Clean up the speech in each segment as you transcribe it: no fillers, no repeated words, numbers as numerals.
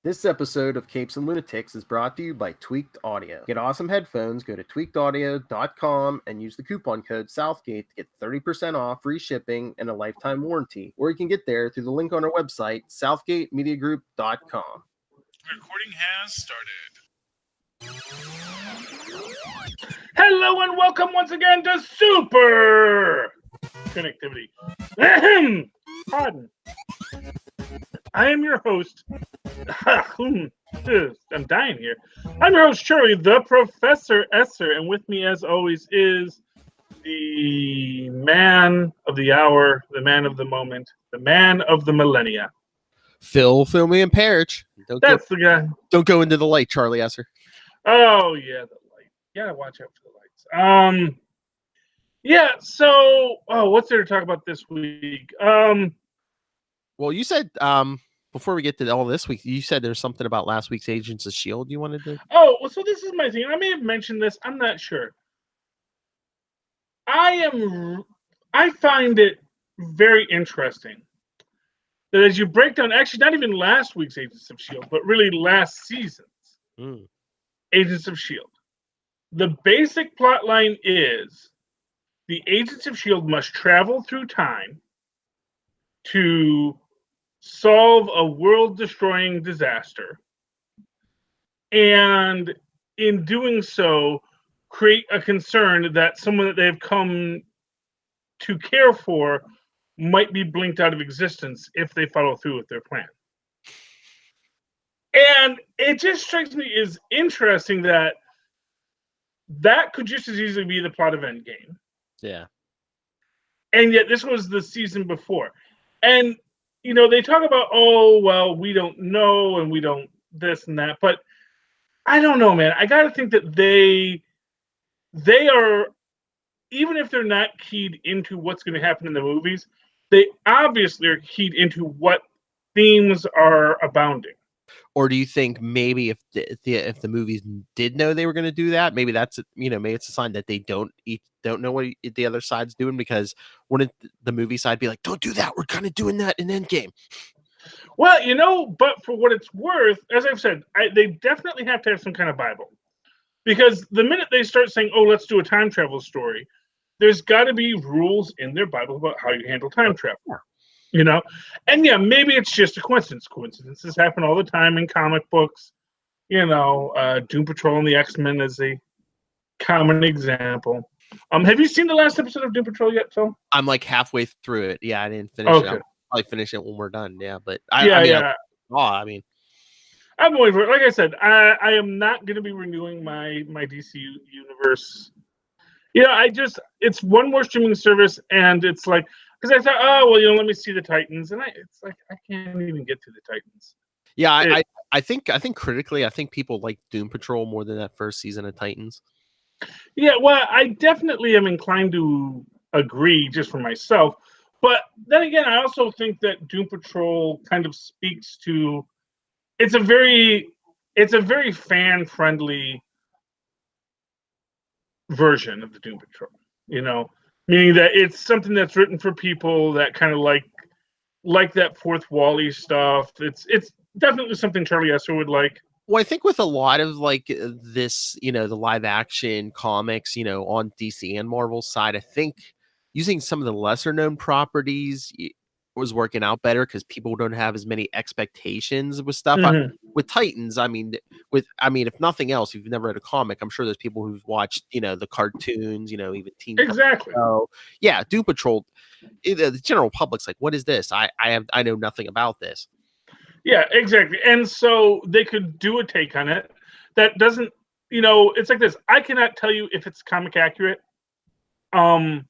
This episode of Capes and Lunatics is brought to you by Tweaked Audio. Get awesome headphones, go to tweakedaudio.com and use the coupon code Southgate to get 30% off, free shipping, and a lifetime warranty. Or you can get there through the link on our website, southgatemediagroup.com. Recording has started. Hello and welcome once again to Super Connectivity. Pardon. I am your host. I'm dying here. I'm your host, Charlie, the Professor Esser, and with me, as always, is the man of the hour, the man of the moment, the man of the millennia. Phil Perich. That's the guy. Don't go into the light, Charlie Esser. Oh yeah, the light. You gotta watch out for the lights. Yeah. So, what's there to talk about this week? Well, you said before we get to all this week, you said there's something about last week's Agents of S.H.I.E.L.D. you wanted to. Oh, well, so this is my thing. I may have mentioned this. I'm not sure. I find it very interesting that as you break down, actually, not even last week's Agents of S.H.I.E.L.D., but really last season's Agents of S.H.I.E.L.D., the basic plot line is the Agents of S.H.I.E.L.D. must travel through time to solve a world-destroying disaster, and in doing so, create a concern that someone that they've come to care for might be blinked out of existence if they follow through with their plan. And it just strikes me as interesting that could just as easily be the plot of Endgame. Yeah. And yet this was the season before. And, you know, they talk about, oh, well, we don't know and we don't this and that. But I don't know, man. I got to think that they are, even if they're not keyed into what's going to happen in the movies, they obviously are keyed into what themes are abounding. Or do you think maybe if the movies did know they were going to do that, maybe that's, maybe it's a sign that they don't know what the other side's doing, because wouldn't the movie side be like, don't do that, we're kind of doing that in Endgame? Well, but for what it's worth, as I've said, they definitely have to have some kind of Bible, because the minute they start saying, oh, let's do a time travel story, there's got to be rules in their Bible about how you handle time travel. And yeah, maybe it's just a coincidence. Coincidences happen all the time in comic books. Doom Patrol and the X-Men is a common example. Have you seen the last episode of Doom Patrol yet, Phil? I'm like halfway through it. Yeah, I didn't finish it. I'll probably finish it when we're done. Yeah, but I'm waiting for it. Like I said, I am not going to be renewing my DC universe. It's one more streaming service, and it's like, because I thought, let me see the Titans, and it's like I can't even get to the Titans. Yeah, I think critically, I think people like Doom Patrol more than that first season of Titans. Yeah, well, I definitely am inclined to agree just for myself, but then again, I also think that Doom Patrol kind of speaks to it's a very fan-friendly version of the Doom Patrol, meaning that it's something that's written for people that kind of like that fourth Wall-E stuff. It's definitely something Charlie Esser would like. Well, I think with a lot of like this, the live action comics, on DC and Marvel side, I think using some of the lesser known properties was working out better because people don't have as many expectations with stuff. With Titans, if nothing else, if you've never read a comic, I'm sure there's people who've watched, the cartoons, even Teen exactly. So yeah, Doom Patrol, the general public's like, what is this? I know nothing about this. Yeah, exactly. And so they could do a take on it that doesn't, it's like this. I cannot tell you if it's comic accurate. And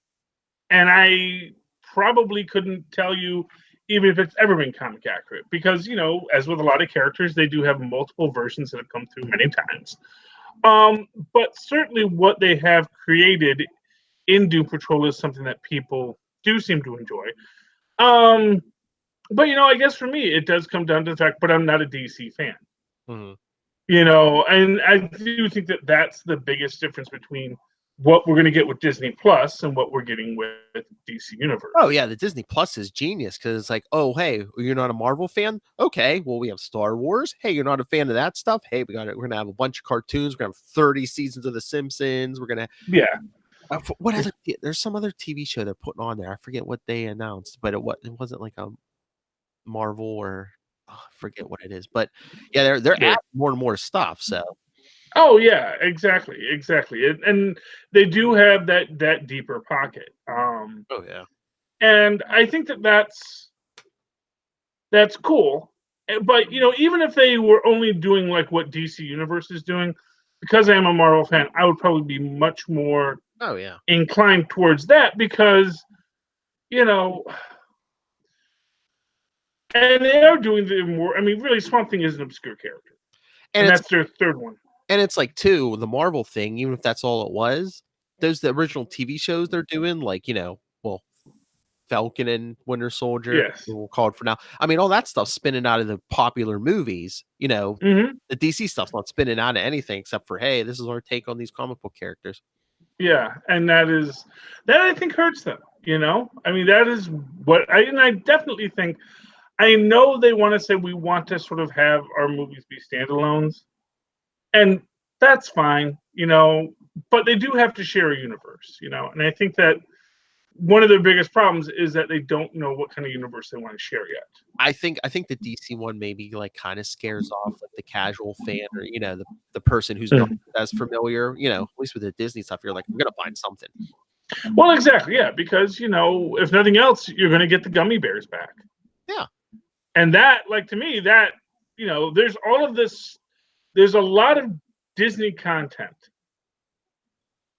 I probably couldn't tell you even if it's ever been comic accurate, because, as with a lot of characters, they do have multiple versions that have come through many times. But certainly what they have created in Doom Patrol is something that people do seem to enjoy. But, I guess for me, it does come down to the fact, but I'm not a DC fan. Mm-hmm. And I do think that that's the biggest difference between what we're going to get with Disney Plus and what we're getting with DC Universe. Oh yeah, the Disney Plus is genius because it's like, oh hey, you're not a Marvel fan? Okay, well we have Star Wars. Hey, you're not a fan of that stuff? Hey, we're gonna have a bunch of cartoons. We're gonna have 30 seasons of The Simpsons. We're gonna Yeah. what other? There's some other TV show they're putting on there. I forget what they announced, but it wasn't like a Marvel or I forget what it is. But yeah, they're Yeah. adding more and more stuff. So Oh yeah, exactly. And they do have that deeper pocket. oh yeah. And I think that's cool. But even if they were only doing like what DC Universe is doing, because I am a Marvel fan, I would probably be much more Oh yeah. inclined towards that because and they are doing the more. I mean, really, Swamp Thing is an obscure character, and And that's their third one. it's like too the Marvel thing, even if that's all it was, the original TV shows they're doing, like, well, Falcon and Winter Soldier, Yes. we'll call it for now. I mean, all that stuff's spinning out of the popular movies, Hmm. the DC stuff's not spinning out of anything except for, hey, this is our take on these comic book characters. Yeah, and that I think hurts them. I mean, that is what I definitely think. I know they want to say we want to sort of have our movies be standalones, and that's fine, but they do have to share a universe, and I think that one of their biggest problems is that they don't know what kind of universe they want to share yet. I think the DC one maybe like kind of scares off like the casual fan or the person who's not as familiar, at least with the Disney stuff, you're like, I'm gonna find something. Well, exactly, yeah, because if nothing else, you're going to get the gummy bears back. Yeah. And that, like, to me, that there's all of this. There's a lot of Disney content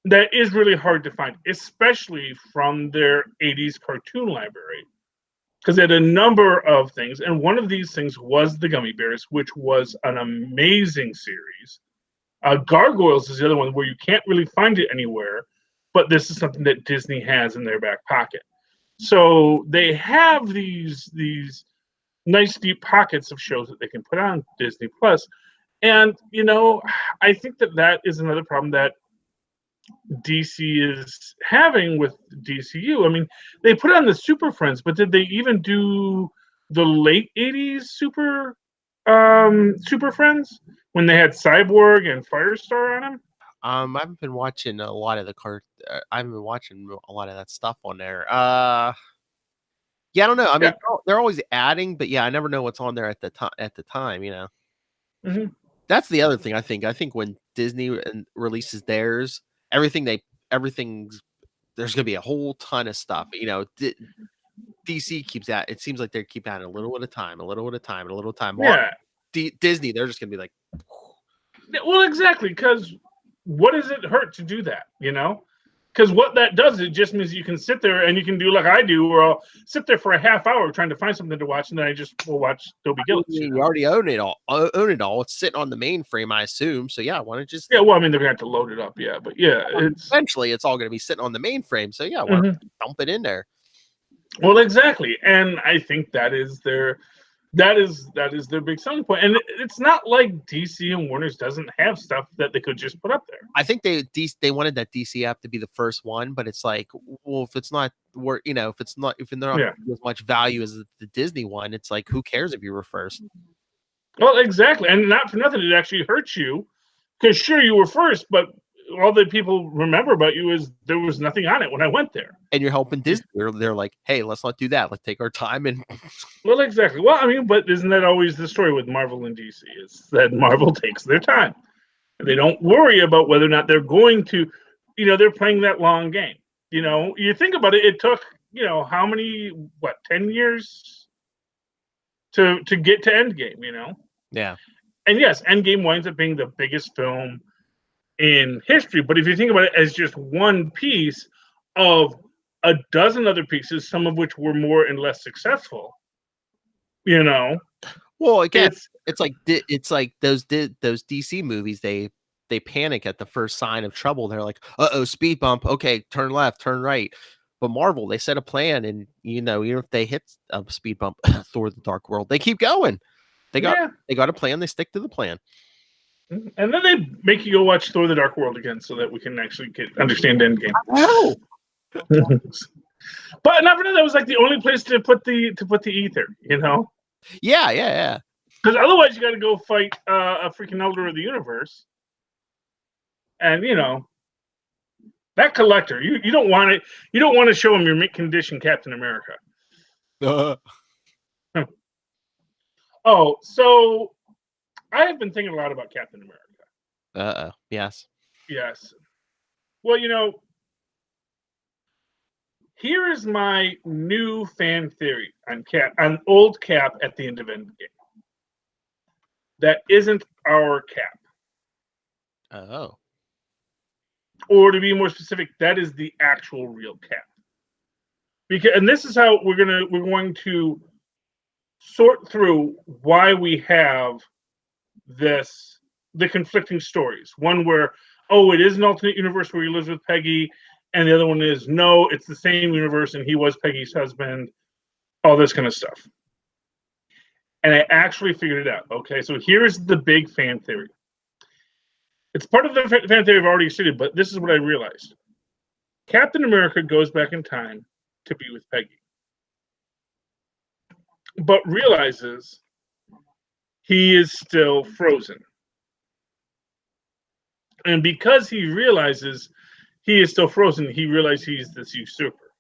that is really hard to find, especially from their 80s cartoon library. Because they had a number of things, and one of these things was the Gummy Bears, which was an amazing series. Gargoyles is the other one where you can't really find it anywhere, but this is something that Disney has in their back pocket. So they have these nice deep pockets of shows that they can put on Disney Plus, and I think that is another problem that DC is having with DCU. I mean, they put on the Super Friends, but did they even do the late '80s Super Friends when they had Cyborg and Firestar on them? I haven't been watching a lot of I haven't been watching a lot of that stuff on there. Yeah, I don't know. I mean, Yeah. they're always adding, but yeah, I never know what's on there at the time. Mm-hmm. That's the other thing I think. I think when Disney releases theirs, everything's there's gonna be a whole ton of stuff. DC keeps at it seems like they keep adding a little at a time, a little at a time, and a little time. Yeah. Disney, they're just gonna be like, Well, exactly, because what does it hurt to do that? Because what that does, it just means you can sit there and you can do like I do, where I'll sit there for a half hour trying to find something to watch, and then I just will watch Dobie Gillets. you already own it all. Own it all. It's sitting on the mainframe, I assume. So yeah, why don't just Yeah, well, I mean, they're gonna have to load it up, yeah, but yeah, eventually it's all gonna be sitting on the mainframe. So yeah, why don't dump it in there? well, exactly, and I think that is their big selling point, and it's not like DC and Warner's doesn't have stuff that they could just put up there. I think they wanted that DC app to be the first one, but it's like, well, if it's not if they're not as much value as the Disney one, it's like, who cares if you were first? Well, exactly, and not for nothing, it actually hurts you because sure you were first, but all that people remember about you is there was nothing on it when I went there. And you're helping Disney. They're like, hey, let's not do that. Let's take our time and Well, exactly. Well, I mean, but isn't that always the story with Marvel and DC? Is that Marvel takes their time. And they don't worry about whether or not they're going to, they're playing that long game. You think about it, it took, how many, 10 years to get to Endgame, Yeah. And yes, Endgame winds up being the biggest film in history. But if you think about it as just one piece of a dozen other pieces, some of which were more and less successful, Well, again, it's like those DC movies. They panic at the first sign of trouble. They're like, uh-oh, speed bump. Okay, turn left, turn right. But Marvel, they set a plan, and even if they hit a speed bump, Thor: The Dark World, they keep going. They got a plan. They stick to the plan. And then they make you go watch Thor: The Dark World again, so that we can actually understand Endgame. Oh, But not for that was like the only place to put the ether, you know. yeah. Because otherwise, you got to go fight a freaking Elder of the Universe, and you know that Collector. You don't want it. You don't want to show him your mint condition Captain America. Oh, so I have been thinking a lot about Captain America. Yes. Yes. Well, you know, here is my new fan theory on old Cap at the end of Endgame. That isn't our Cap. Oh. Or to be more specific, that is the actual real Cap. And this is how we're going to sort through why we have the conflicting stories. One where, oh, it is an alternate universe where he lives with Peggy, and the other one is, no, it's the same universe and he was Peggy's husband, all this kind of stuff. And I actually figured it out. Okay, so here's the big fan theory. It's part of the fan theory I've already stated, but this is what I realized. Captain America goes back in time to be with Peggy, but realizes he is still frozen. And because he realizes he is still frozen, he realizes he's this usurper.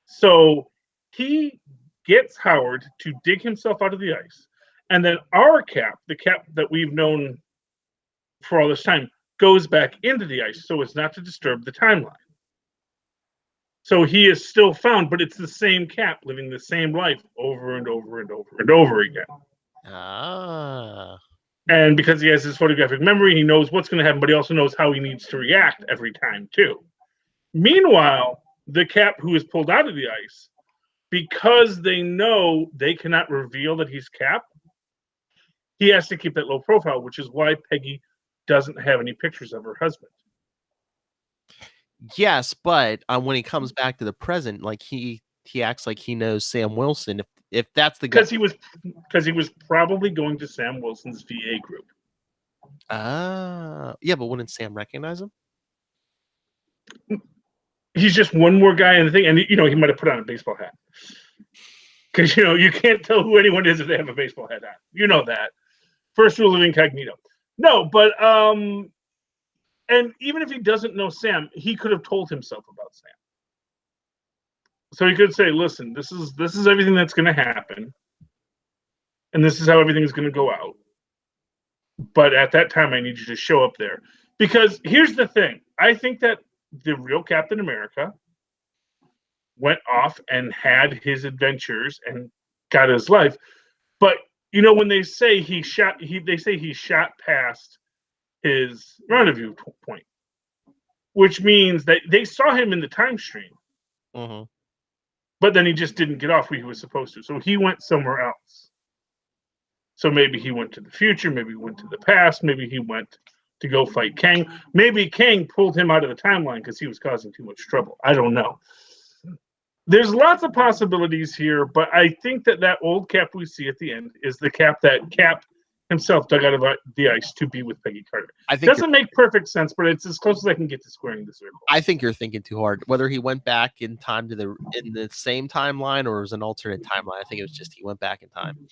So he gets Howard to dig himself out of the ice. And then our Cap, the Cap that we've known for all this time, goes back into the ice so as not to disturb the timeline. So he is still found, but it's the same Cap living the same life over and over and over and over again. Ah. And because he has his photographic memory, he knows what's going to happen, but he also knows how he needs to react every time, too. Meanwhile, the Cap who is pulled out of the ice, because they know they cannot reveal that he's Cap, he has to keep that low profile, which is why Peggy doesn't have any pictures of her husband. Yes, but when he comes back to the present, like he acts like he knows Sam Wilson. If that's the guy, because he was probably going to Sam Wilson's VA group. Yeah, but wouldn't Sam recognize him? He's just one more guy in the thing, and you know he might have put on a baseball hat because you know you can't tell who anyone is if they have a baseball hat on. You know that. First rule of incognito. No, but and even if he doesn't know Sam, he could have told himself about Sam. So he could say, "Listen, this is everything that's going to happen, and this is how everything is going to go out. But at that time, I need you to show up there." Because here's the thing: I think that the real Captain America went off and had his adventures and got his life. But you know, when they say he shot past his rendezvous point, which means that they saw him in the time stream, but then he just didn't get off where he was supposed to. So he went somewhere else. So maybe he went to the future, maybe he went to the past, maybe he went to go fight Kang. Maybe Kang pulled him out of the timeline because he was causing too much trouble. I don't know. There's lots of possibilities here, but I think that old Cap we see at the end is the Cap that Cap himself dug out of the ice to be with Peggy Carter. I think doesn't make perfect sense, but it's as close as I can get to squaring the circle. I think you're thinking too hard. Whether he went back in time in the same timeline or it was an alternate timeline, I think it was just he went back in time.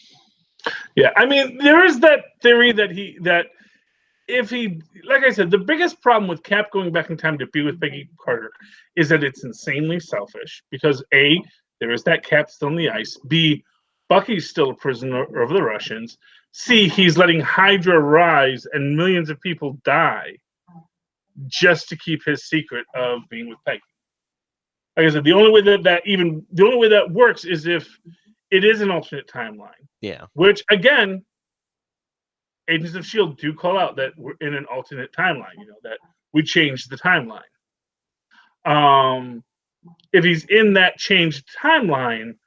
Yeah, I mean, there is that theory that if he, like I said, the biggest problem with Cap going back in time to be with Peggy Carter is that it's insanely selfish because A, there is that Cap still in the ice. B, Bucky's still a prisoner of the Russians. C, he's letting Hydra rise and millions of people die just to keep his secret of being with Peggy. Like I said, the only way that works is if it is an alternate timeline. Yeah. Which again, Agents of S.H.I.E.L.D. do call out that we're in an alternate timeline, you know, that we changed the timeline. If he's in that changed timeline,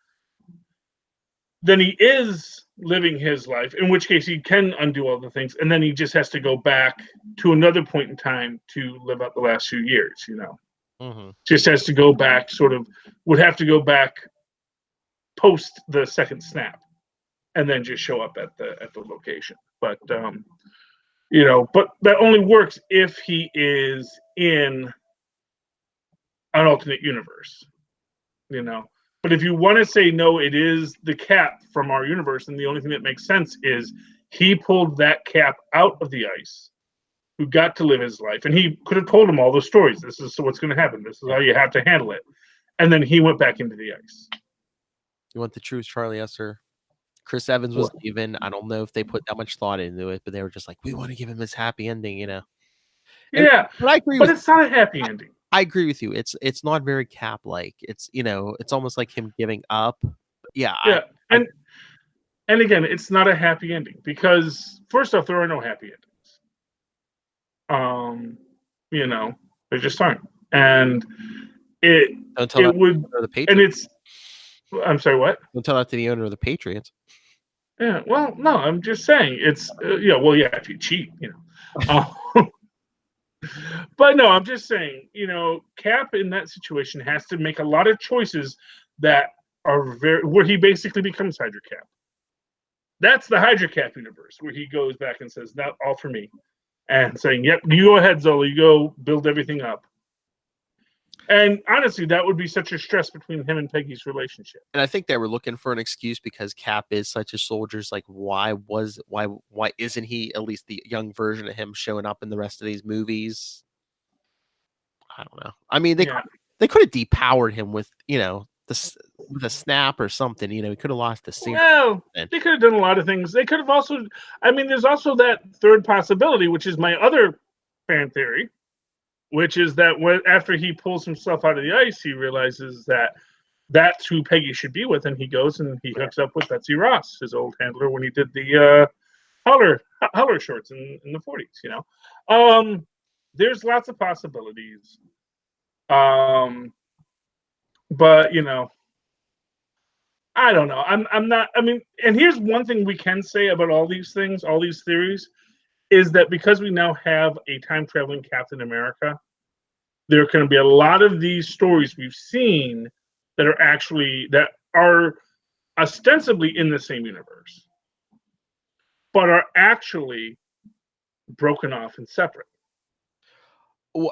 then he is living his life, in which case he can undo all the things, and then he just has to go back to another point in time to live out the last few years, you know. Just has to go back, would have to go back post the second snap, and then just show up at the location. But But that only works if he is in an alternate universe, But if you want to say no, it is the Cap from our universe, and the only thing that makes sense is he pulled that Cap out of the ice, who got to live his life, and he could have told him all the stories. This is what's going to happen. This is how you have to handle it. And then he went back into the ice. You want the truth, Charlie Esser? Chris Evans was leaving. I don't know if they put that much thought into it, but they were just like, we want to give him this happy ending, And, but I agree but it's not a happy ending. I agree with you. It's not very Cap like. It's it's almost like him giving up. Yeah. And again, it's not a happy ending because first off, there are no happy endings. There just aren't. And it would the Patriots. And it's I'm sorry, what? Don't tell that to the owner of the Patriots. Yeah, well, no, I'm just saying it's if you cheat, But no, I'm just saying, Cap in that situation has to make a lot of choices that are where he basically becomes Hydra Cap. That's the Hydra Cap universe where he goes back and says, "Not all for me," and saying, "Yep, you go ahead, Zola, you go build everything up." And honestly, that would be such a stress between him and Peggy's relationship. And I think they were looking for an excuse because Cap is such a soldier. It's like, why isn't he, at least the young version of him, showing up in the rest of these movies? I don't know. I mean, they could have depowered him with, with a snap or something. He could have lost the scene. Well, they could have done a lot of things. They could have also, there's also that third possibility, which is my other fan theory, which is that after he pulls himself out of the ice, he realizes that that's who Peggy should be with, and he goes and he hooks up with Betsy Ross, his old handler, when he did the Howler shorts in the 40s. There's lots of possibilities. But I don't know. I'm not. And here's one thing we can say about all these things, all these theories, is that because we now have a time traveling Captain America, there are going to be a lot of these stories we've seen that are ostensibly in the same universe, but are actually broken off and separate. Well,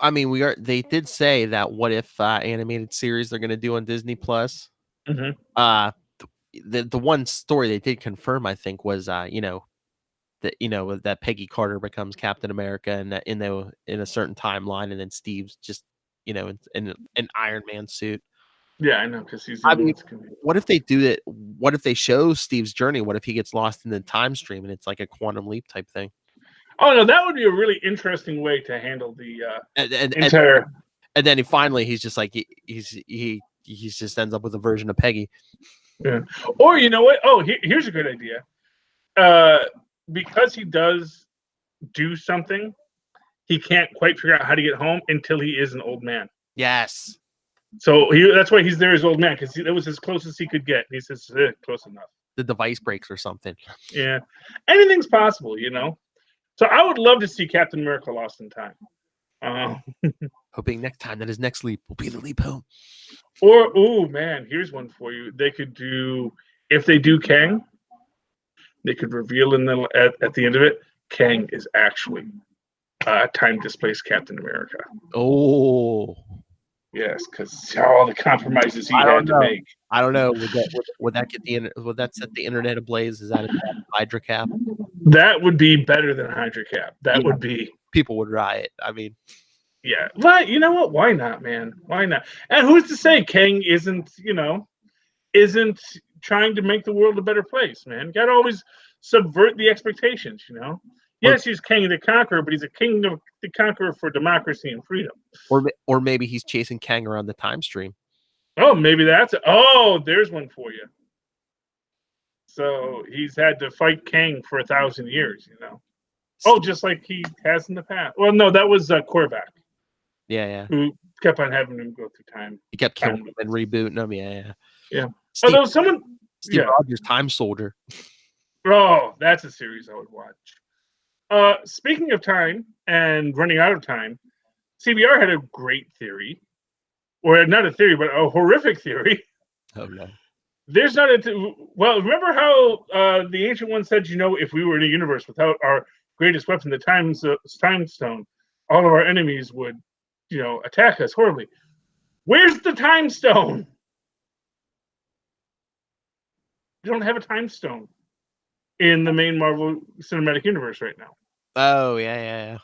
they did say that what if animated series they're going to do on Disney Plus. Mm-hmm. The one story they did confirm, I think, was that that Peggy Carter becomes Captain America and in a certain timeline, and then Steve's just in an Iron Man suit. Yeah, I know, because he's. What if they do that? What if they show Steve's journey? What if he gets lost in the time stream and it's like a quantum leap type thing? Oh no, that would be a really interesting way to handle the entire. And then he's just like he just ends up with a version of Peggy. Yeah. Or you know what? Oh, here's a good idea. Because he does do something, he can't quite figure out how to get home until he is an old man. Yes. So that's why he's there as old man, because that was as close as he could get. He says, close enough. The device breaks or something. Yeah. Anything's possible, So I would love to see Captain America lost in time. Hoping next time that his next leap will be the leap home. Or, oh man, here's one for you. They could do, if they do Kang, they could reveal at the end of it, Kang is actually time-displaced Captain America. Oh. Yes, because all the compromises he had to make. I don't know. Would that set the internet ablaze? Is that a Hydra Cap? That would be better than Hydra Cap. That would be. People would riot. Yeah. But you know what? Why not, man? Why not? And who's to say Kang isn't trying to make the world a better place, man? Got to always subvert the expectations, Yes, he's King the Conqueror, but he's a king of the conqueror for democracy and freedom. Or maybe he's chasing Kang around the time stream. Oh, maybe that's it. Oh, there's one for you. So he's had to fight Kang for 1,000 years, Oh, just like he has in the past. Well, no, that was Korvac. Yeah. Who kept on having him go through time. He kept killing him and rebooting him. Yeah. Although Steve Rogers, Time Soldier. Oh, that's a series I would watch. Speaking of time and running out of time, CBR had a great theory, or not a theory, but a horrific theory. Oh no! There's not well. Remember how the Ancient One said, if we were in a universe without our greatest weapon, the time stone, all of our enemies would, attack us horribly. Where's the time stone? You don't have a time stone in the main Marvel Cinematic Universe right now. Oh, yeah.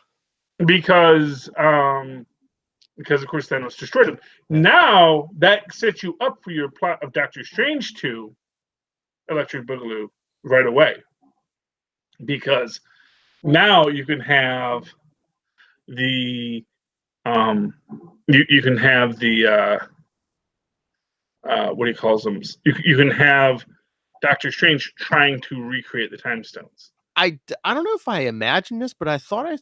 Because of course Thanos destroyed him. Yeah. Now that sets you up for your plot of Doctor Strange 2, Electric Boogaloo, right away. Because now you can have the you can have the what he calls them. You can have Doctor Strange trying to recreate the time stones. I don't know if I imagined this, but I thought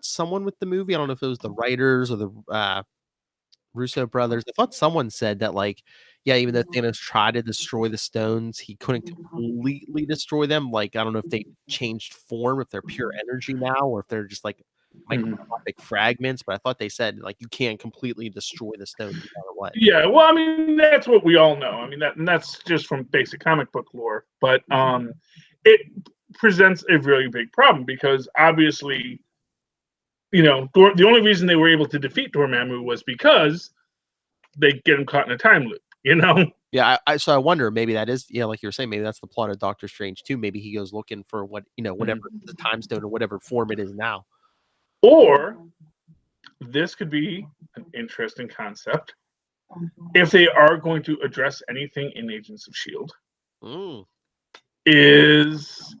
someone with the movie, I don't know if it was the writers or the Russo brothers, I thought someone said that, like, yeah, even though Thanos tried to destroy the stones, he couldn't completely destroy them. Like, I don't know if they changed form, if they're pure energy now, or if they're just like microscopic fragments. But I thought they said, like, you can't completely destroy the stones no matter what. Yeah, well, I mean, that's what we all know. I mean, that's just from basic comic book lore. But it presents a really big problem because obviously, the only reason they were able to defeat Dormammu was because they get him caught in a time loop. Yeah, so I wonder, maybe that is, like you were saying, maybe that's the plot of Doctor Strange too. Maybe he goes looking for whatever the time stone or whatever form it is now. Or this could be an interesting concept if they are going to address anything in Agents of S.H.I.E.L.D. Is,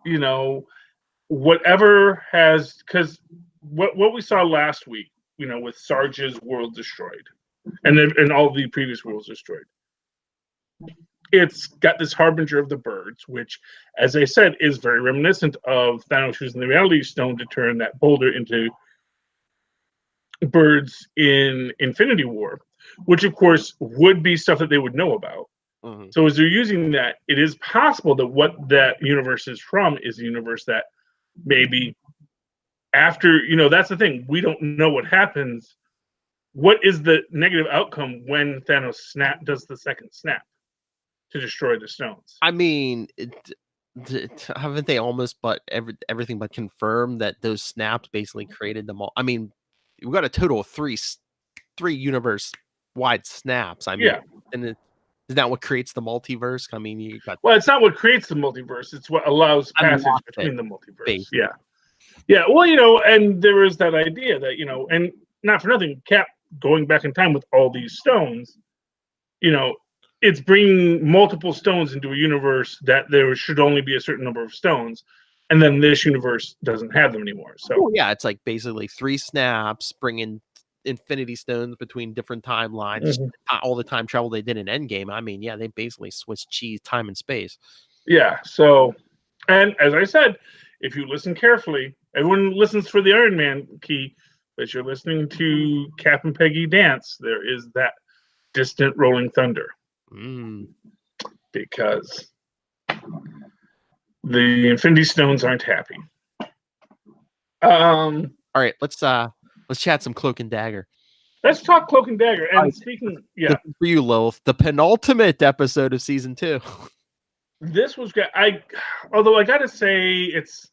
whatever has, because what we saw last week, with Sarge's world destroyed and all the previous worlds destroyed, it's got this harbinger of the birds, which, as I said, is very reminiscent of Thanos using the Reality Stone to turn that boulder into birds in Infinity War, which of course would be stuff that they would know about. So as they're using that, it is possible that what that universe is from is a universe that maybe after, that's the thing, we don't know what happens. What is the negative outcome when Thanos does the second snap to destroy the stones? I mean, haven't they almost everything but confirmed that those snaps basically created them all? I mean, we've got a total of three universe wide snaps. I mean, yeah. And isn't that what creates the multiverse? I mean, you got. Well, it's not what creates the multiverse. It's what allows passage between the multiverse. Basically. Yeah. Yeah. Well, and there is that idea that, and not for nothing, Cap going back in time with all these stones, it's bringing multiple stones into a universe that there should only be a certain number of stones. And then this universe doesn't have them anymore. So, yeah, it's like basically 3 snaps, bringing Infinity Stones between different timelines, all the time travel they did in Endgame. I mean, yeah, they basically switched cheese, time and space. Yeah. So, and as I said, if you listen carefully, everyone listens for the Iron Man key, but you're listening to Cap and Peggy dance. There is that distant rolling thunder. Because the Infinity Stones aren't happy. All right, let's chat some Cloak and Dagger. Let's talk Cloak and Dagger. And speaking, for you, Lilith, the penultimate episode of season 2. This was great. Although I gotta say, it's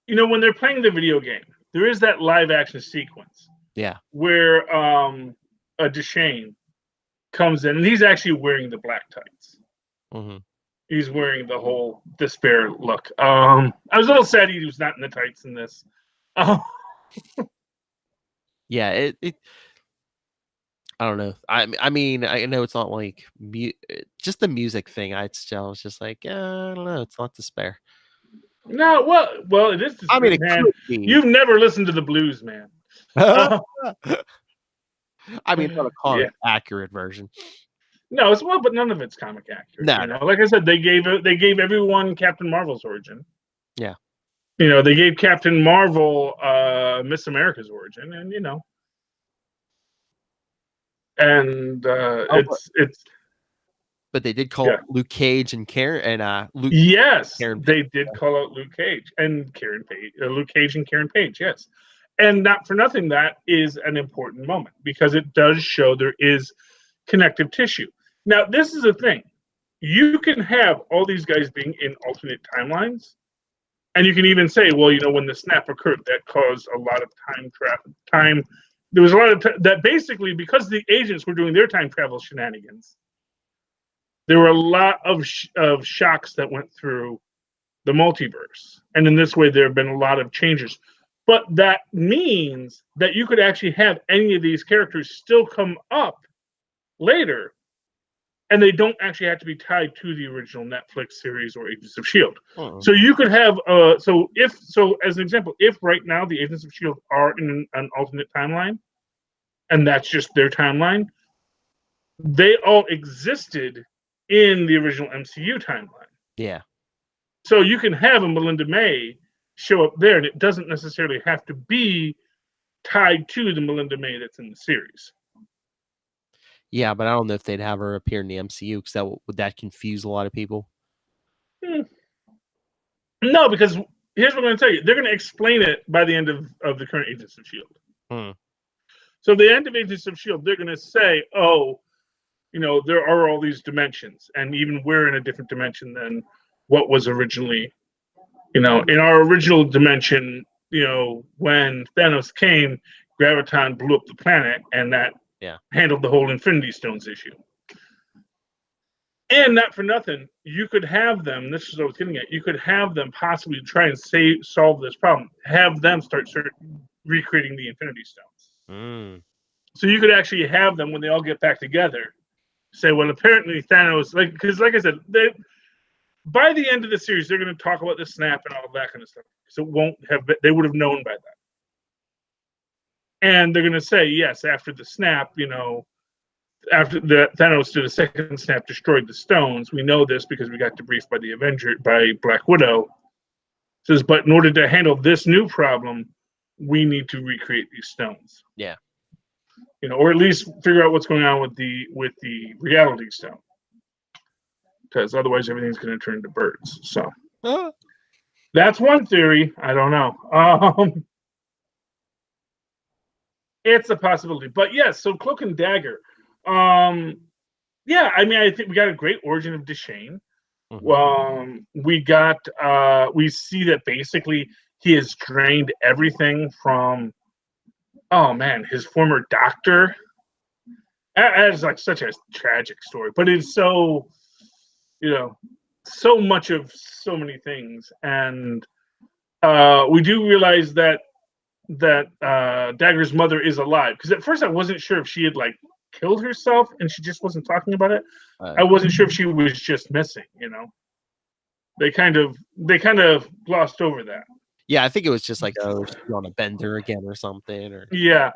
when they're playing the video game, there is that live action sequence. Yeah. Where a Deshane comes in, and he's actually wearing the black tights. He's wearing the whole despair look. I was a little sad he was not in the tights in this. Yeah, it I don't know. I mean, I know it's not like just the music thing. I was just like, I don't know. It's not despair. No, well, it is despair. I mean, man. You've never listened to the blues, man. I mean, it's not a comic accurate version. No, it's but none of it's comic accurate. No. Like I said, they gave everyone Captain Marvel's origin. Yeah. They gave Captain Marvel Miss America's origin, and it's. But they did call Luke Cage and Karen and Luke. Yes, Karen they did call out Luke Cage and Karen Page. Luke Cage and Karen Page. Yes, and not for nothing, that is an important moment because it does show there is connective tissue. Now, this is the thing: you can have all these guys being in alternate timelines, And you can even say, well, when the snap occurred, that caused a lot of time. There was a lot of that basically because the agents were doing their time travel shenanigans. There were a lot of shocks that went through the multiverse, and in this way, there have been a lot of changes. But that means that you could actually have any of these characters still come up later, and they don't actually have to be tied to the original Netflix series or Agents of S.H.I.E.L.D. So you could have, as an example, if right now the Agents of S.H.I.E.L.D. are in an alternate timeline, and that's just their timeline, they all existed in the original MCU timeline. Yeah. So you can have a Melinda May show up there, and it doesn't necessarily have to be tied to the Melinda May that's in the series. Yeah, but I don't know if they'd have her appear in the MCU because would that confuse a lot of people? No, because here's what I'm going to tell you. They're going to explain it by the end of the current Agents of S.H.I.E.L.D. So the end of Agents of S.H.I.E.L.D., they're going to say, there are all these dimensions, and even we're in a different dimension than what was originally, in our original dimension, when Thanos came, Graviton blew up the planet, and that handled the whole Infinity Stones issue. And not for nothing, you could have them, this is what I was getting at, you could have them possibly try and solve this problem. Have them start recreating the Infinity Stones. So you could actually have them, when they all get back together, say, well, apparently Thanos, because like I said, by the end of the series, they're going to talk about the snap and all that kind of stuff. So they would have known by that. And they're going to say, yes, after the snap, after the Thanos did a second snap, destroyed the stones. We know this because we got debriefed by the Avengers, by Black Widow. It says, but in order to handle this new problem, we need to recreate these stones. Yeah. Or at least figure out what's going on with the reality stone. Because otherwise everything's going to turn into birds. So that's one theory. I don't know. It's a possibility. But yes, so Cloak and Dagger. I think we got a great origin of Deshane. We see that basically he has drained everything from his former doctor. That is like such a tragic story, but it's so so much of so many things. And we do realize that Dagger's mother is alive, because at first I wasn't sure if she had killed herself and she just wasn't talking about it. I wasn't sure if she was just missing. They kind of glossed over that. Yeah, I think it was just she's on a bender again or something. Yeah,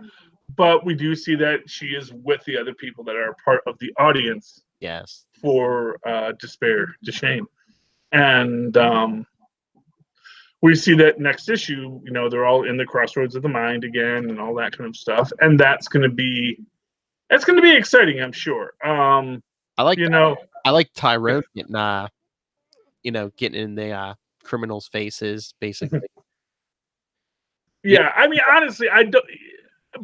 but we do see that she is with the other people that are part of the audience. Yes. For Deshane. And we see that next issue, they're all in the crossroads of the mind again and all that kind of stuff. And that's going to be exciting, I'm sure. I like Tyrone getting in the criminals' faces, basically. Yeah, I mean, honestly, I don't.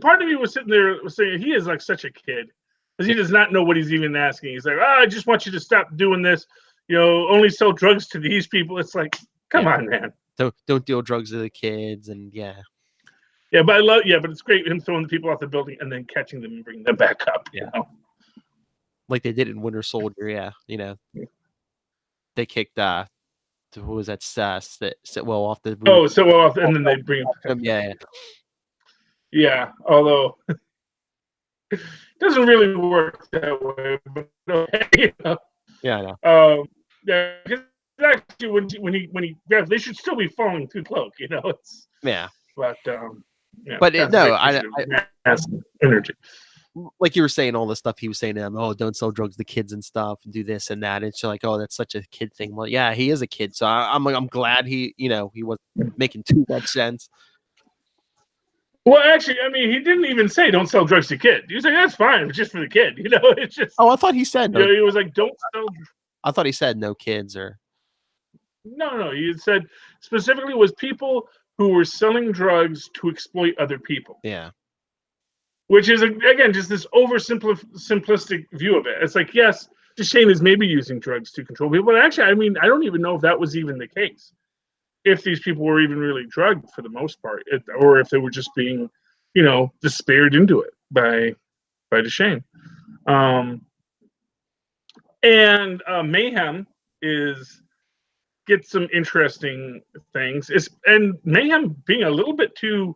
Part of me was sitting there saying he is such a kid, because he does not know what he's even asking. He's like, I just want you to stop doing this. Only sell drugs to these people. It's like, come on, man. Don't deal drugs to the kids, and Yeah, but but it's great him throwing the people off the building and then catching them and bringing them back up. Like they did in Winter Soldier. Yeah, they kicked who was that? Sitwell off the roof. Oh, Sitwell off, and then they bring him. Yeah. Although it doesn't really work that way, but okay. Yeah, I know. Because actually, when he grabs, they should still be falling through Cloak. It's But I energy. Like you were saying, all the stuff he was saying to them, don't sell drugs to kids and stuff, and do this and that. It's like, that's such a kid thing. Well, yeah, he is a kid, so I'm glad he wasn't making too much sense. Well, actually, I mean, he didn't even say don't sell drugs to kids. He was like, that's fine, it's just for the kid. It's just. Oh, I thought he said. No. He was like, don't sell. I thought he said no kids or. No. He said specifically was people who were selling drugs to exploit other people. Yeah. Which is, again, just this simplistic view of it. It's like, yes, Deshane is maybe using drugs to control people, but actually, I mean, I don't even know if that was even the case. if these people were even really drugged for the most part, or if they were just being, despaired into it by Deshane. And Mayhem gets some interesting things. And Mayhem being a little bit too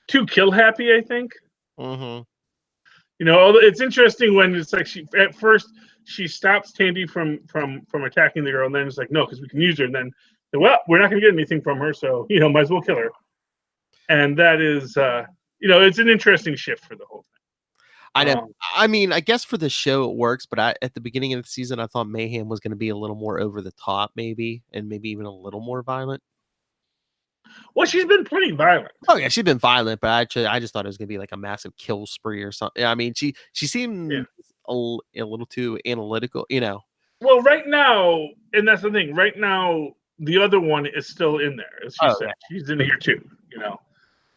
kill happy, I think. Mm-hmm. Although it's interesting when it's like at first she stops Tandy from attacking the girl, and then it's like, no, because we can use her, and then, well, we're not going to get anything from her, so might as well kill her. And that is, it's an interesting shift for the whole thing. I know. I mean, I guess for the show it works, but at the beginning of the season, I thought Mayhem was going to be a little more over the top, maybe, and maybe even a little more violent. Well, she's been pretty violent. Oh yeah, she's been violent, but I just thought it was gonna be like a massive kill spree or something. I mean, she seemed a little too analytical, Well, right now, and that's the thing. Right now, the other one is still in there, as she said. Yeah. She's in here too,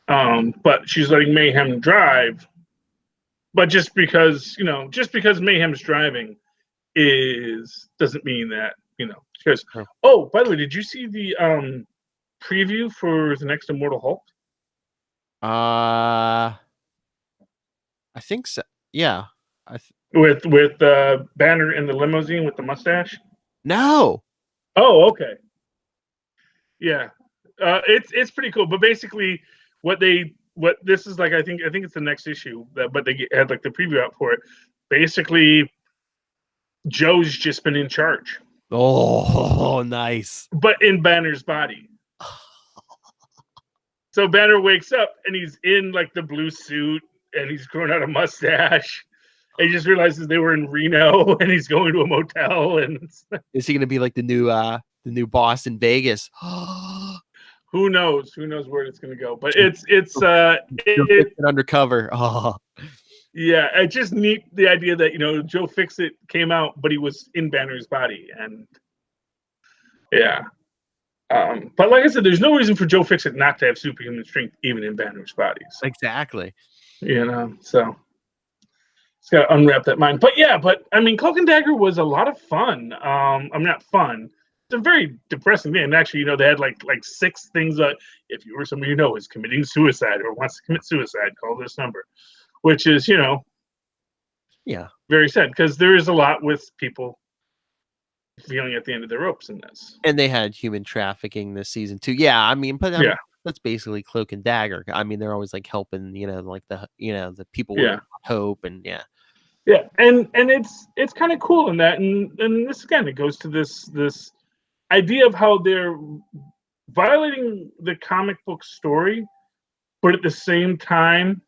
but she's letting Mayhem drive. But just because Mayhem's driving doesn't mean that because. Oh, by the way, did you see the preview for the next Immortal Hulk? I think so. Yeah. With Banner in the limousine with the mustache? No. Oh, okay. Yeah. It's pretty cool. But basically what this is like, I think it's the next issue, but they had like the preview out for it. Basically, Joe's just been in charge. Oh, nice. But in Banner's body. So Banner wakes up and he's in like the blue suit and he's growing out a mustache. And he just realizes they were in Reno and he's going to a motel. And is he going to be like the new boss in Vegas? Who knows? Who knows where it's going to go? But it's undercover. Oh. Yeah, it's just neat the idea that Joe Fixit came out, but he was in Banner's body, and yeah. But like I said, there's no reason for Joe Fixit not to have superhuman strength even in Banner's body. So, exactly. So it's got to unwrap that mind. But yeah, I mean, Cloak and Dagger was a lot of fun. I'm not fun. It's a very depressing thing. And actually, they had like 6 things that if you or somebody is committing suicide or wants to commit suicide, call this number, which is very sad because there is a lot with people feeling at the end of their ropes in this. And they had human trafficking this season too. Yeah, I mean, but that's basically Cloak and Dagger. I mean, they're always like helping, like the people with hope and yeah, and it's kind of cool in that, and this again, it goes to this idea of how they're violating the comic book story, but at the same time,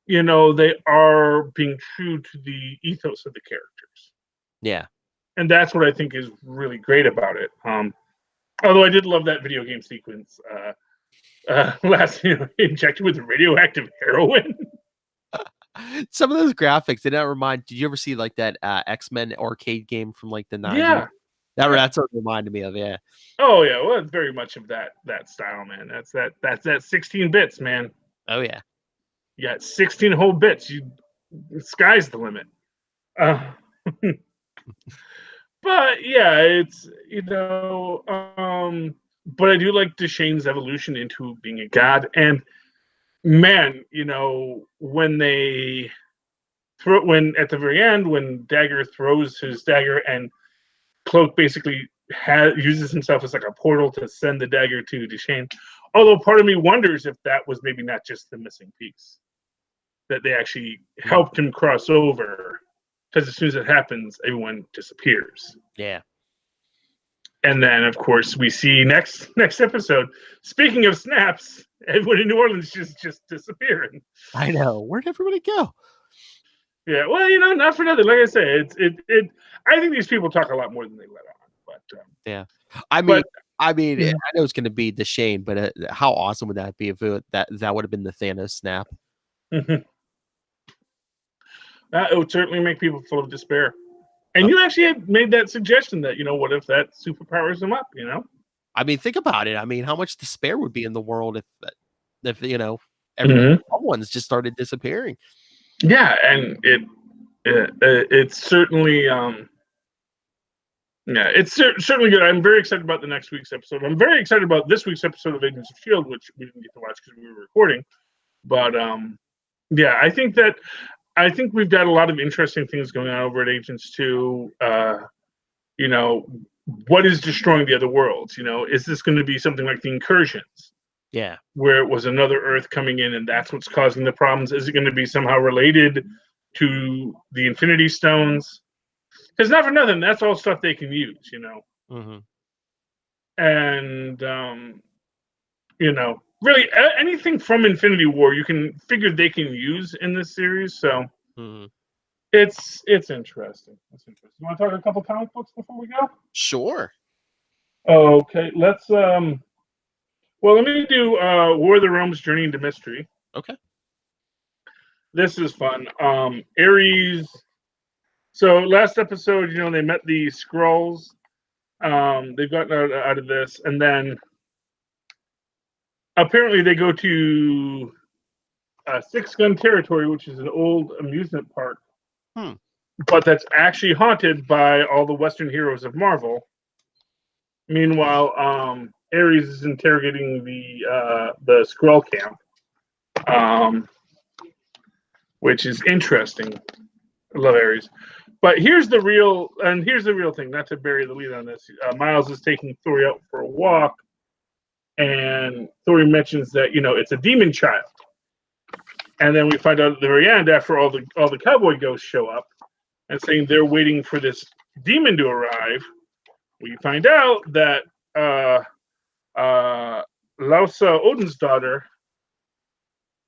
they are being true to the ethos of the characters. Yeah. And that's what I think is really great about it. Although I did love that video game sequence last injected with radioactive heroin. Some of those graphics did not did you ever see like that X-Men arcade game from like the 90s? Yeah. That's what it reminded me of, yeah. Oh yeah, well it's very much of that style, man. That's that 16 bits, man. Oh yeah. You got 16 whole bits. The sky's the limit. But yeah, it's but I do like Deshane's evolution into being a god. And man, when at the very end, when Dagger throws his dagger and Cloak basically uses himself as like a portal to send the dagger to Deshane. Although part of me wonders if that was maybe not just the missing piece, that they actually helped him cross over. Because as soon as it happens, everyone disappears. Yeah. And then, of course, we see next episode. Speaking of snaps, everyone in New Orleans just disappearing. I know. Where'd everybody go? Yeah. Well, not for nothing. Like I say, I think these people talk a lot more than they let on. But yeah. I mean, I know it's going to be Deshane, but how awesome would that be if that would have been the Thanos snap? Mm-hmm. It would certainly make people full of despair. And you actually had made that suggestion that, what if that superpowers them up, I mean, think about it. I mean, how much despair would be in the world if everyone's just started disappearing. Yeah, and it's certainly Yeah, it's certainly good. I'm very excited about the next week's episode. I'm very excited about this week's episode of Agents of S.H.I.E.L.D., which we didn't get to watch because we were recording. But yeah, I think we've got a lot of interesting things going on over at Agents 2. You know, what is destroying the other worlds? You know, is this going to be something like the Incursions? Yeah. Where it was another Earth coming in and that's what's causing the problems? Is it going to be somehow related to the Infinity Stones? Because not for nothing, that's all stuff they can use, you know. Mm-hmm. And, you know, really anything from Infinity War, you can figure they can use in this series. So it's interesting. It's interesting. You want to talk a couple comic books before we go? Sure. Okay, let's well, let me do War of the Realms: Journey into Mystery. Okay. This is fun. Ares. So last episode, you know, they met the Skrulls. They've gotten out of this, and then apparently they go to Six Gun Territory, which is an old amusement park, but that's actually haunted by all the Western heroes of Marvel. Meanwhile, Ares is interrogating the Skrull camp, which is interesting. I love Ares. But here's the real thing. Not to bury the lead on this. Miles is taking Thor out for a walk, and Thor mentions that, you know, it's a demon child. And then we find out at the very end, after all the cowboy ghosts show up and saying they're waiting for this demon to arrive, we find out that Lausa, Odin's daughter,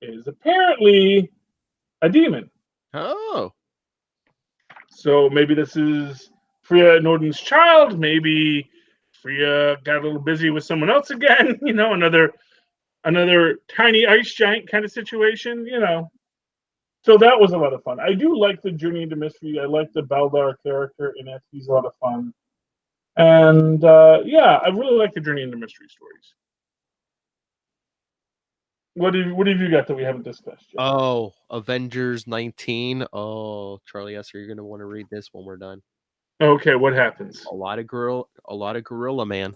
is apparently a demon. Oh. So maybe this is Freya and Odin's child. Maybe Freya got a little busy with someone else again. You know, another tiny ice giant kind of situation. You know, so that was a lot of fun. I do like the Journey into Mystery. I like the Baldar character in it. He's a lot of fun. And yeah, I really like the Journey into Mystery stories. What have you got that we haven't discussed yet? Oh, Avengers 19. Oh, Charlie Esser, you're gonna want to read this when we're done. Okay, what happens? A lot of Gorilla Man.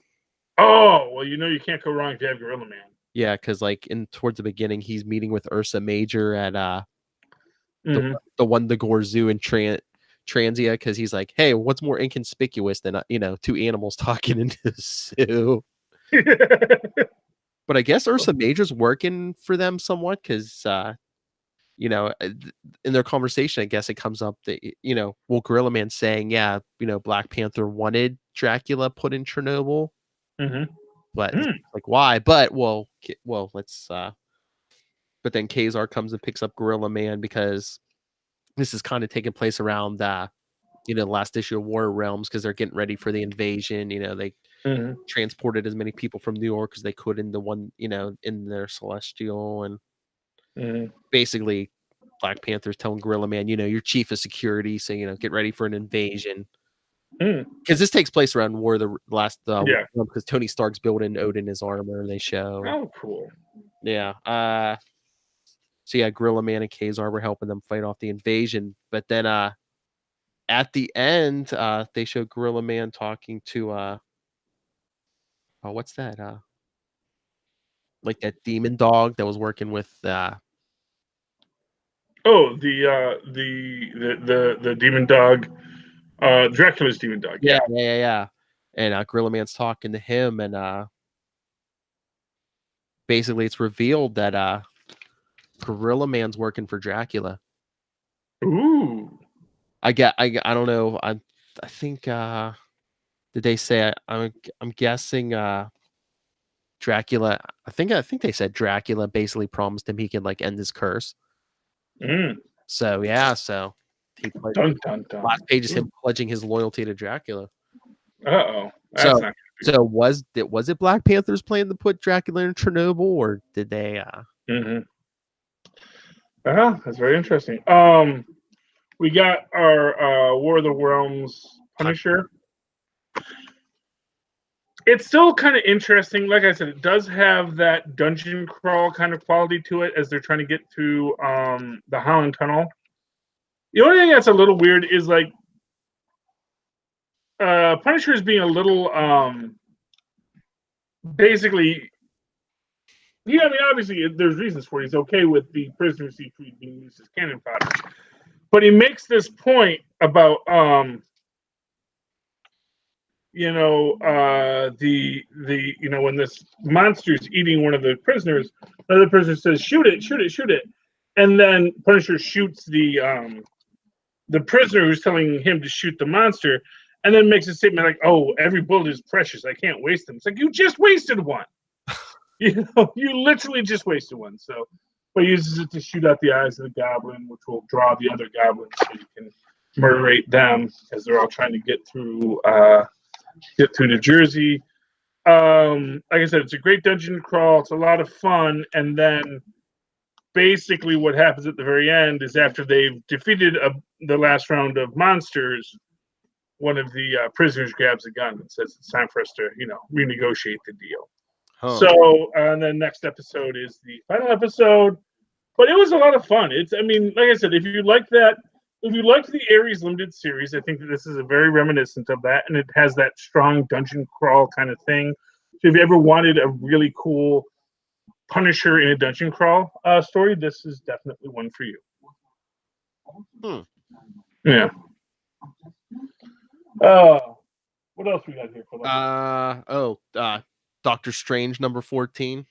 Oh, well, you know you can't go wrong if you have Gorilla Man. Yeah, because like towards the beginning, he's meeting with Ursa Major at the Wundagore Zoo in Transia, because he's like, hey, what's more inconspicuous than two animals talking in the zoo? But I guess Ursa Major's working for them somewhat, because in their conversation, I guess it comes up that Gorilla Man saying, yeah, Black Panther wanted Dracula put in Chernobyl, but like why? But let's. But then Kazar comes and picks up Gorilla Man, because this is kind of taking place around the last issue of War Realms, because they're getting ready for the invasion. They transported as many people from New York as they could in the one, in their Celestial, and basically Black Panther's telling Gorilla Man, your chief of security, saying, get ready for an invasion. Because this takes place around War of the last, because Tony Stark's building Odin his armor. They show. Oh, cool. Yeah. So yeah, Gorilla Man and Kazar were helping them fight off the invasion, but then at the end, they show Gorilla Man talking to what's that? Like that demon dog that was working with the demon dog, Dracula's demon dog. Yeah. And Gorilla Man's talking to him, and basically it's revealed that Gorilla Man's working for Dracula. Ooh. I don't know. I think did they say I'm guessing Dracula, I think they said Dracula basically promised him he could like end his curse. So yeah, he last page is him pledging his loyalty to Dracula. So was it Black Panther's plan to put Dracula in Chernobyl, or did they that's very interesting. We got our War of the Realms Punisher. It's still kind of interesting. Like I said, it does have that dungeon crawl kind of quality to it as they're trying to get through the Holland Tunnel. The only thing that's a little weird is like Punisher is being a little basically. Yeah, I mean, obviously, there's reasons for it. He's okay with the prisoners he freed being used as cannon fodder, but he makes this point about when this monster's eating one of the prisoners, another prisoner says, "Shoot it, shoot it, shoot it," and then Punisher shoots the prisoner who's telling him to shoot the monster, and then makes a statement like, "Oh, every bullet is precious. I can't waste them." It's like, you just wasted one. You literally just wasted one. So, but he uses it to shoot out the eyes of the goblin, which will draw the other goblins so you can murderate them as they're all trying to get through New Jersey. Like I said, it's a great dungeon crawl. It's a lot of fun, and then basically what happens at the very end is after they've defeated the last round of monsters, one of the prisoners grabs a gun and says it's time for us to, renegotiate the deal. Huh. So, and then next episode is the final episode. But it was a lot of fun. I mean, like I said, if you liked the Ares Limited series, I think that this is a very reminiscent of that, and it has that strong dungeon crawl kind of thing. So if you ever wanted a really cool Punisher in a dungeon crawl story, this is definitely one for you. Yeah. What else we got here for Doctor Strange number 14.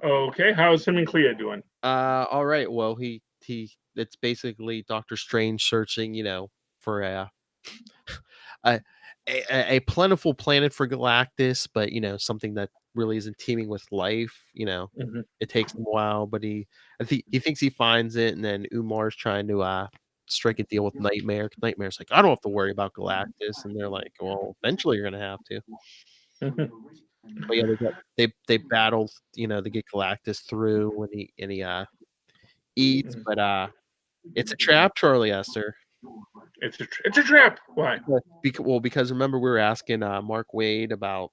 Okay, how's him and Clea doing? All right. Well, it's basically Doctor Strange searching, for a plentiful planet for Galactus, but something that really isn't teeming with life. Mm-hmm. It takes him a while, but he thinks he finds it, and then Umar's trying to strike a deal with Nightmare. Nightmare's like, I don't have to worry about Galactus, and they're like, well, eventually you're gonna have to. Mm-hmm. But yeah, they battle, to get Galactus through when he eats, but it's a trap, Charlie Esser. It's a trap. Why? Because remember we were asking Mark Wade about,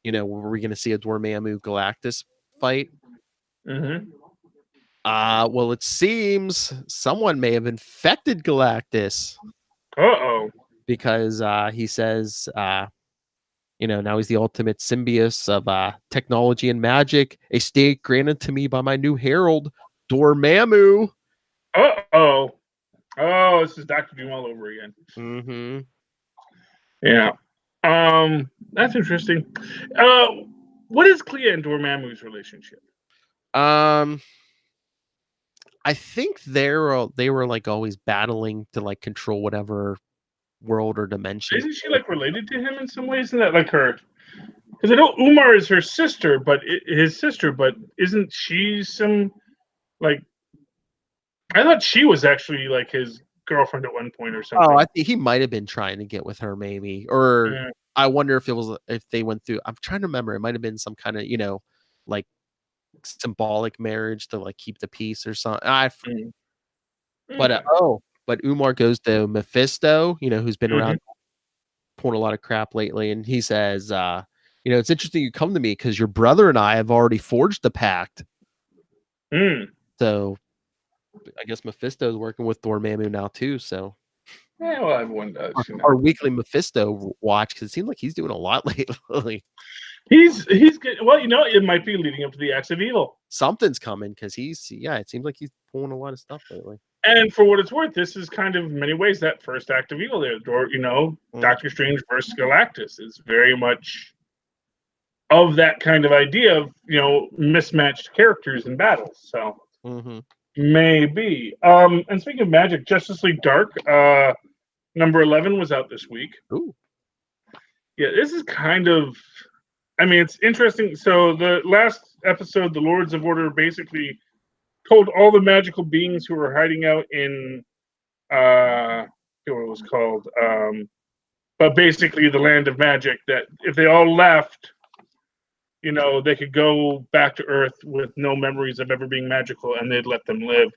were we going to see a Dormammu Galactus fight? Mm-hmm. Well, it seems someone may have infected Galactus. Uh-oh. Because he says, now he's the ultimate symbiote of technology and magic, a state granted to me by my new herald, Dormammu. Uh-oh. Oh, this is Dr. Doom all over again. Mm-hmm. Yeah. That's interesting. What is Clea and Dormammu's relationship? I think they were like always battling to like control whatever world or dimension. Isn't she like related to him in some ways? Isn't that like her? Because I know Umar is her sister, but isn't she some like? I thought she was actually like his girlfriend at one point or something. Oh, I think he might have been trying to get with her, maybe. Or I wonder if they went through. I'm trying to remember. It might have been some kind of like symbolic marriage to like keep the peace or something. But Umar goes to Mephisto, who's been around pulling a lot of crap lately, and he says, it's interesting you come to me because your brother and I have already forged the pact. So I guess Mephisto's working with Dormammu now too. So yeah, well, everyone does. Our weekly Mephisto watch, because it seems like he's doing a lot lately. He's good. Well, it might be leading up to the Acts of Evil. Something's coming because it seems like he's pulling a lot of stuff lately. And for what it's worth, this is kind of in many ways that first Act of Evil there. Doctor Strange versus Galactus is very much of that kind of idea of, mismatched characters in battles. So maybe. And speaking of magic, Justice League Dark, number 11 was out this week. Ooh. Yeah, this is kind of, it's interesting. So the last episode, the Lords of Order basically told all the magical beings who were hiding out in, I forget what it was called, but basically the land of magic, that if they all left, they could go back to Earth with no memories of ever being magical, and they'd let them live.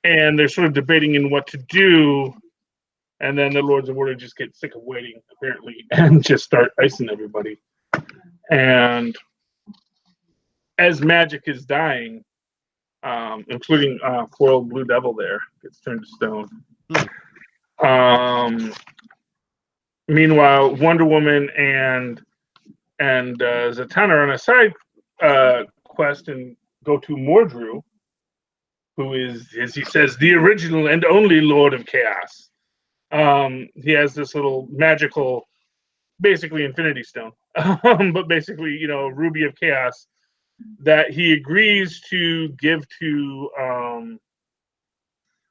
And they're sort of debating in what to do, and then the Lords of Order just get sick of waiting, apparently, and just start icing everybody. And as magic is dying, including poor old Blue Devil there gets turned to stone. Meanwhile, Wonder Woman and Zatanna are on a side quest and go to Mordru, who is, as he says, the original and only Lord of Chaos. He has this little magical, basically Infinity Stone, but basically, Ruby of Chaos that he agrees to give to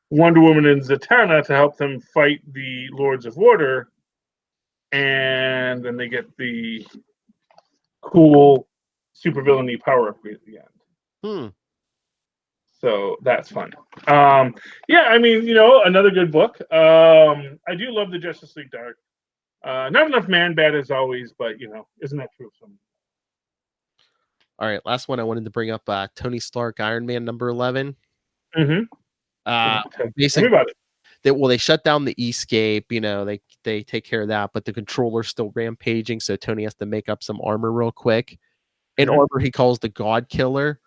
Wonder Woman and Zatanna to help them fight the Lords of Order, and then they get the cool supervillainy power upgrade at the end. So that's fun. Yeah, I mean, another good book. I do love the Justice League Dark. Not enough man bad as always, but isn't that true of some? All right, last one I wanted to bring up, Tony Stark, Iron Man number 11. Mm-hmm. Basically, about it. They shut down the escape, they take care of that, but the controller's still rampaging, so Tony has to make up some armor real quick. In armor he calls the God Killer.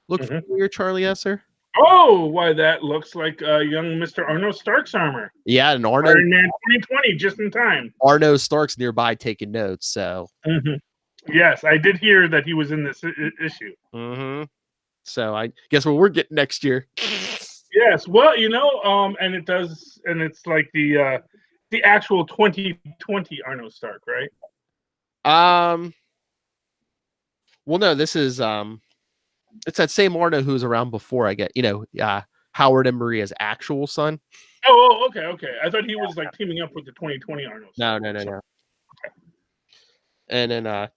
Look familiar, Charlie Esser? Oh, why that looks like young Mr. Arno Stark's armor. Yeah, and Arno Iron Man 2020, just in time. Arno Stark's nearby taking notes, so. Yes, I did hear that he was in this issue. So I guess what we're getting next year. Yes, well, and it does, and it's like the actual 2020 Arno Stark, right? Well, no, this is it's that same Arno who's around before. I get, Howard and Maria's actual son. Oh, okay. I thought he was like teaming up with the 2020 Arno Stark. No. Okay. And then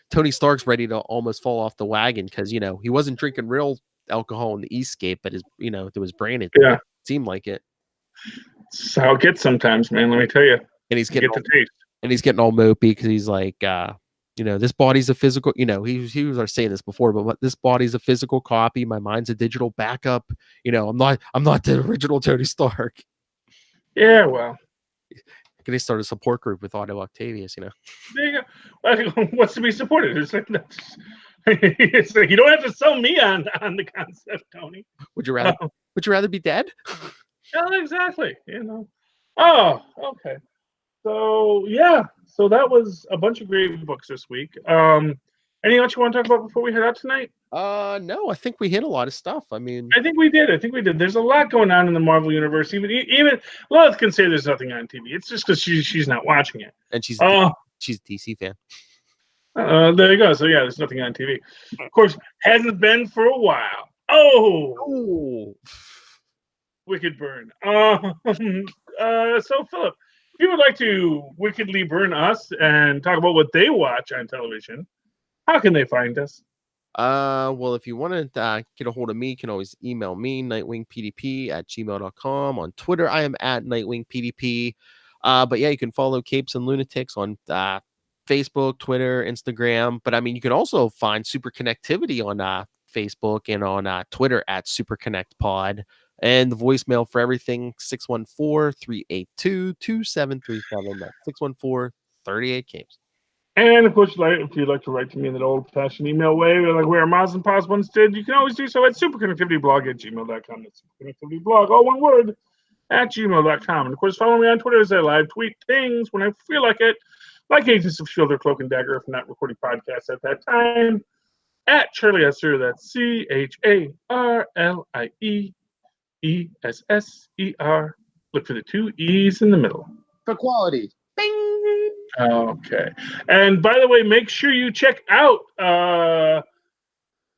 Tony Stark's ready to almost fall off the wagon because he wasn't drinking real alcohol in the Escape, but there was brain. It seemed like it. That's how it gets sometimes, man. Let me tell you. And he's getting all mopey because he's like, this body's a physical. He was saying this before, but this body's a physical copy. My mind's a digital backup. I'm not the original Tony Stark. Yeah, well. They start a support group with Otto Octavius, There you go. What's to be supported? It's like it's like you don't have to sell me on the concept, Tony. Would you rather be dead? Yeah, exactly. Oh, okay. So yeah, so that was a bunch of great books this week. Anything else you want to talk about before we head out tonight? No, I think we hit a lot of stuff. I mean, I think we did. There's a lot going on in the Marvel universe. Even Lilith can say there's nothing on TV. It's just because she's not watching it, and she's a DC fan. There you go. So yeah, there's nothing on TV. Of course, hasn't been for a while. Oh. Wicked burn. So Philip, if you would like to wickedly burn us and talk about what they watch on television, how can they find us? Well, if you want to get a hold of me, you can always email me, nightwingpdp@gmail.com. On Twitter, I am at nightwingpdp. But yeah, you can follow Capes and Lunatics on Facebook, Twitter, Instagram. But I mean, you can also find Super Connectivity on Facebook and on Twitter at SuperConnectPod. And the voicemail for everything, 614-382-2737. That's 614-38-Capes. And of course, if you'd like to write to me in that old-fashioned email way, like where Maz and Paz once did, you can always do so at superconnectivityblog@gmail.com. That's superconnectivityblog, all one word, @gmail.com. And of course, follow me on Twitter as I live tweet things when I feel like it, like Agents of S.H.I.E.L.D. or Cloak and Dagger, if not recording podcasts at that time, @Charlie Esser, that's CharlieEsser. Look for the 2 E's in the middle. For quality. Bing! Okay. And by the way, make sure you check out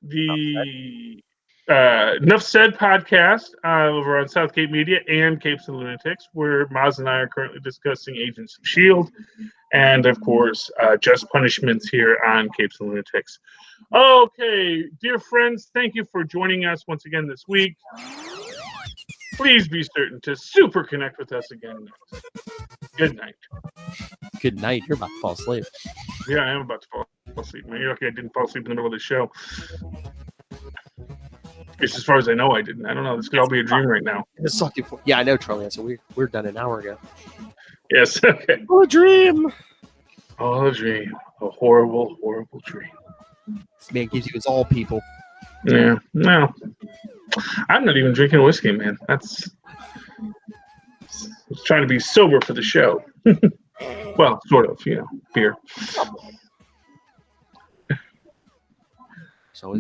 the Enough Said podcast over on Southgate Media and Capes and Lunatics, where Maz and I are currently discussing Agents of S.H.I.E.L.D. and, of course, Just Punishments here on Capes and Lunatics. Okay, dear friends, thank you for joining us once again this week. Please be certain to super connect with us again next. Good night. Good night. You're about to fall asleep. Yeah, I am about to fall asleep. Man, you're lucky I didn't fall asleep in the middle of the show. Just as far as I know, I didn't. I don't know. This could all be a dream right now. Yeah, I know, Charlie. So we're done an hour ago. Yes. Okay. Oh, a dream. Oh, a dream. A horrible, horrible dream. This man gives you his all, people. Yeah. No. I'm not even drinking whiskey, man. That's trying to be sober for the show. Well, sort of, beer. So